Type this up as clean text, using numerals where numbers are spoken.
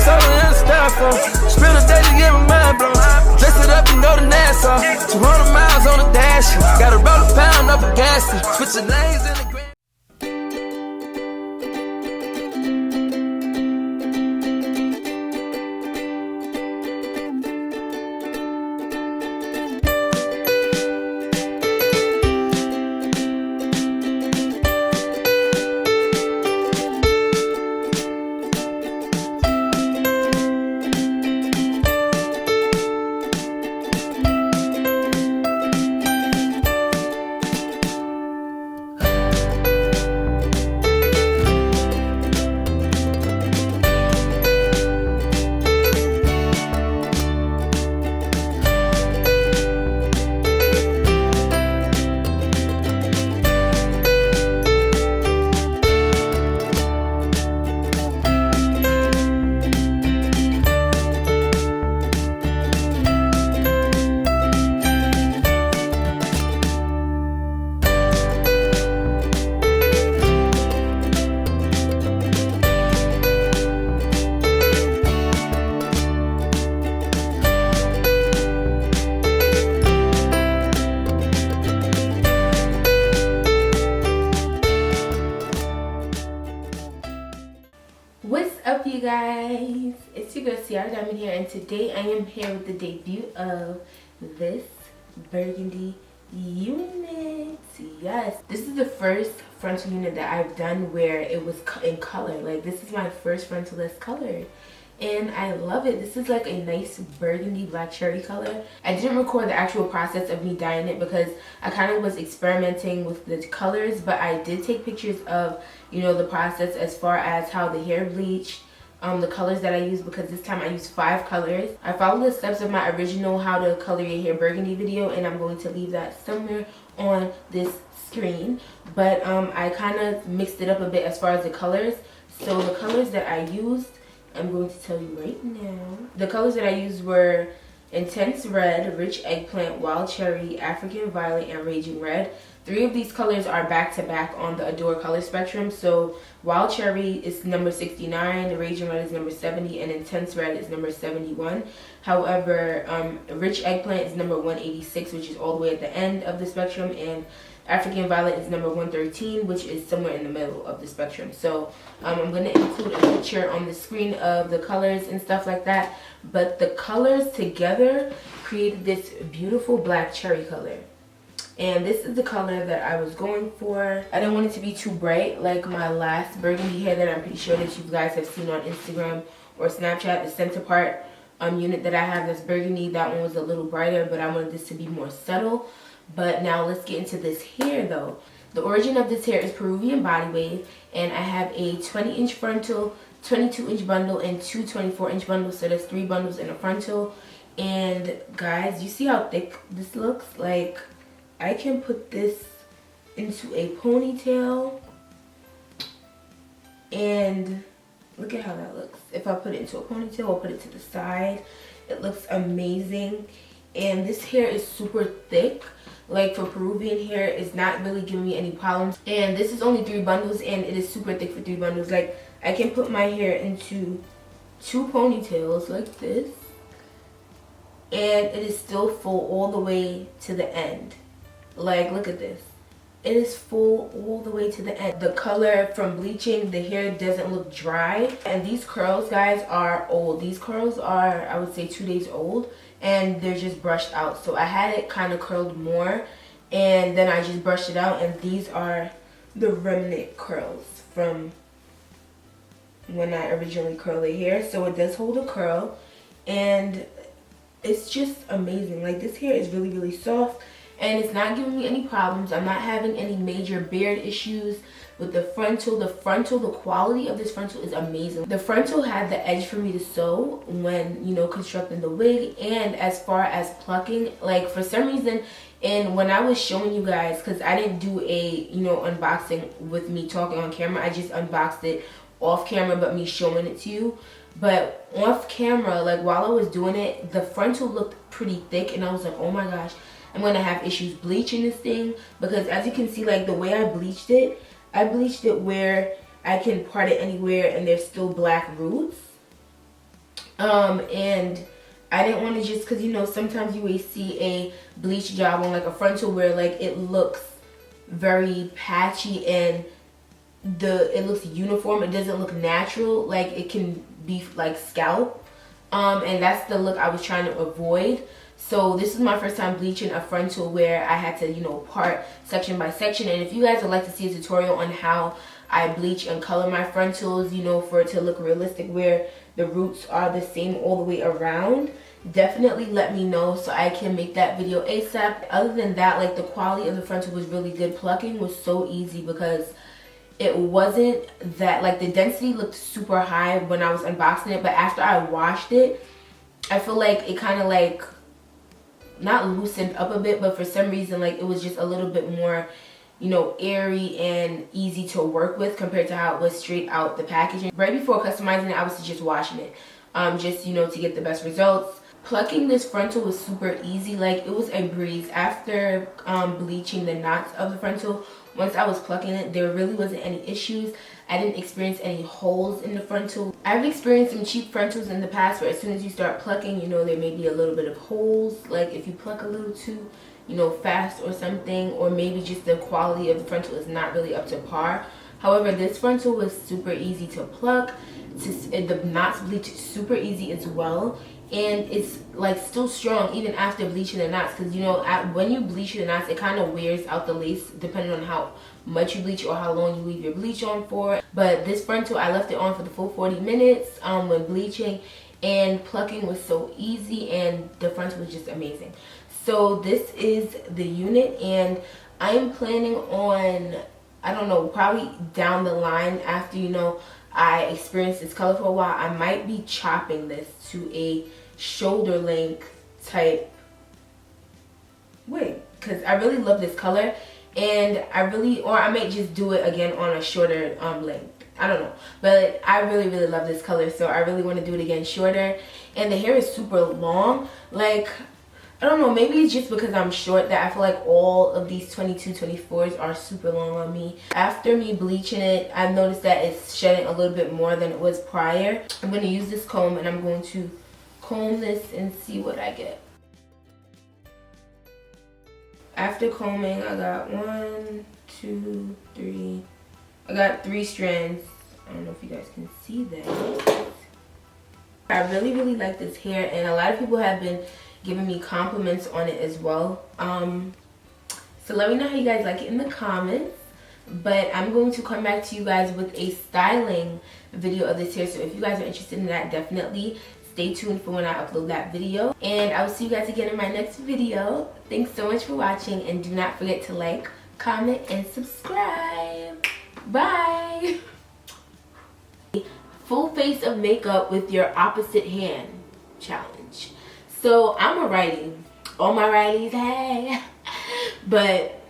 That's all I understand for. Spend a day to get my mind blown. Dress it up and go to Nassau. 200 miles on the dash. Gotta roll a pound up a gas. Switching lanes in the grand. What's up, you guys? It's your girl Ciara Diamond here, and today I am here with the debut of this Burgundy unit. Yes, this is the first frontal unit that I've done where it was in color. Like, this is my first frontal that's colored, and I love it. This is like a nice burgundy black cherry color. I didn't record the actual process of me dyeing it because I kind of was experimenting with the colors, but I did take pictures of, you know, the process as far as how the hair bleached, the colors that I used, because this time I used 5 colors. I followed the steps of my original how to color your hair burgundy video, and I'm going to leave that somewhere on this screen. But I kind of mixed it up a bit as far as the colors. So the colors that I used, I'm going to tell you right now. The colors that I used were Intense Red, Rich Eggplant, Wild Cherry, African Violet, and Raging Red. 3 of these colors are back to back on the Adore color spectrum. So Wild Cherry is number 69, Raging Red is number 70, and Intense Red is number 71. However, Rich Eggplant is number 186, which is all the way at the end of the spectrum, and African Violet is number 113, which is somewhere in the middle of the spectrum. So I'm going to include a picture on the screen of the colors and stuff like that. But the colors together created this beautiful black cherry color. And this is the color that I was going for. I didn't want it to be too bright like my last burgundy hair that I'm pretty sure that you guys have seen on Instagram or Snapchat. The center part unit that I have that's burgundy, that one was a little brighter, but I wanted this to be more subtle. But now let's get into this hair though. The origin of this hair is Peruvian Bodywave, and I have a 20-inch frontal, 22-inch bundle, and 2 24-inch bundles. So there's 3 bundles in a frontal. And guys, you see how thick this looks? Like, I can put this into a ponytail, and look at how that looks. If I put it into a ponytail or put it to the side, it looks amazing. And this hair is super thick. Like, for Peruvian hair, it's not really giving me any problems. And this is only 3 bundles, and it is super thick for 3 bundles. Like, I can put my hair into 2 ponytails like this, and it is still full all the way to the end. Like, look at this. It is full all the way to the end. The color from bleaching, the hair doesn't look dry. And these curls, guys, are old. These curls are, I would say, 2 days old, and they're just brushed out. So I had it kind of curled more, and then I just brushed it out, and these are the remnant curls from when I originally curled the hair. So it does hold a curl, and it's just amazing. Like, this hair is really, really soft, and it's not giving me any problems. I'm not having any major beard issues with the frontal. The quality of this frontal is amazing. The frontal had the edge for me to sew when, you know, constructing the wig. And as far as plucking, like, for some reason, and when I was showing you guys, because I didn't do a, you know, unboxing with me talking on camera, I just unboxed it off camera, but me showing it to you. But off camera, like, while I was doing it, the frontal looked pretty thick, and I was like, oh my gosh, I'm gonna have issues bleaching this thing, because as you can see, like, the way I bleached it where I can part it anywhere and there's still black roots. And I didn't want to just, because you know sometimes you may see a bleach job on like a frontal where like it looks very patchy and it looks uniform. It doesn't look natural, like it can be like scalp, and that's the look I was trying to avoid. So this is my first time bleaching a frontal where I had to, you know, part section by section. And if you guys would like to see a tutorial on how I bleach and color my frontals, you know, for it to look realistic where the roots are the same all the way around, definitely let me know so I can make that video ASAP. Other than that, like the quality of the frontal was really good. Plucking was so easy because it wasn't that, like the density looked super high when I was unboxing it, but after I washed it, I feel like it kind of like not loosened up a bit, but for some reason like it was just a little bit more, you know, airy and easy to work with compared to how it was straight out the packaging. Right before customizing it, I was just washing it, just, you know, to get the best results. Plucking this frontal was super easy. Like it was a breeze. After bleaching the knots of the frontal, once I was plucking it, there really wasn't any issues. I didn't experience any holes in the frontal. I've experienced some cheap frontals in the past where as soon as you start plucking, you know, there may be a little bit of holes, like if you pluck a little too, you know, fast or something, or maybe just the quality of the frontal is not really up to par. However, this frontal was super easy to pluck. The knots bleached super easy as well, and it's like still strong even after bleaching the knots, because you know when you bleach the knots, it kind of wears out the lace depending on how much you bleach or how long you leave your bleach on for. But this frontal, I left it on for the full 40 minutes when bleaching, and plucking was so easy and the frontal was just amazing. So this is the unit, and I am planning on, I don't know, probably down the line after, you know, I experience this color for a while, I might be chopping this to a shoulder length type wig, because I really love this color, and I might just do it again on a shorter length. I don't know, but I really love this color, so I really want to do it again shorter. And the hair is super long. Like, I don't know, maybe it's just because I'm short that I feel like all of these 22, 24s are super long on me. After me bleaching it, I've noticed that it's shedding a little bit more than it was prior. I'm going to use this comb and I'm going to comb this and see what I get. After combing, I got 1, 2, 3. I got 3 strands. I don't know if you guys can see that. I really like this hair, and a lot of people have been giving me compliments on it as well. So let me know how you guys like it in the comments. But I'm going to come back to you guys with a styling video of this hair, so if you guys are interested in that, definitely stay tuned for when I upload that video. And I will see you guys again in my next video. Thanks so much for watching, and do not forget to like, comment, and subscribe. Bye. Full face of makeup with your opposite hand challenge. So I'm a righty. All my righties, hey. But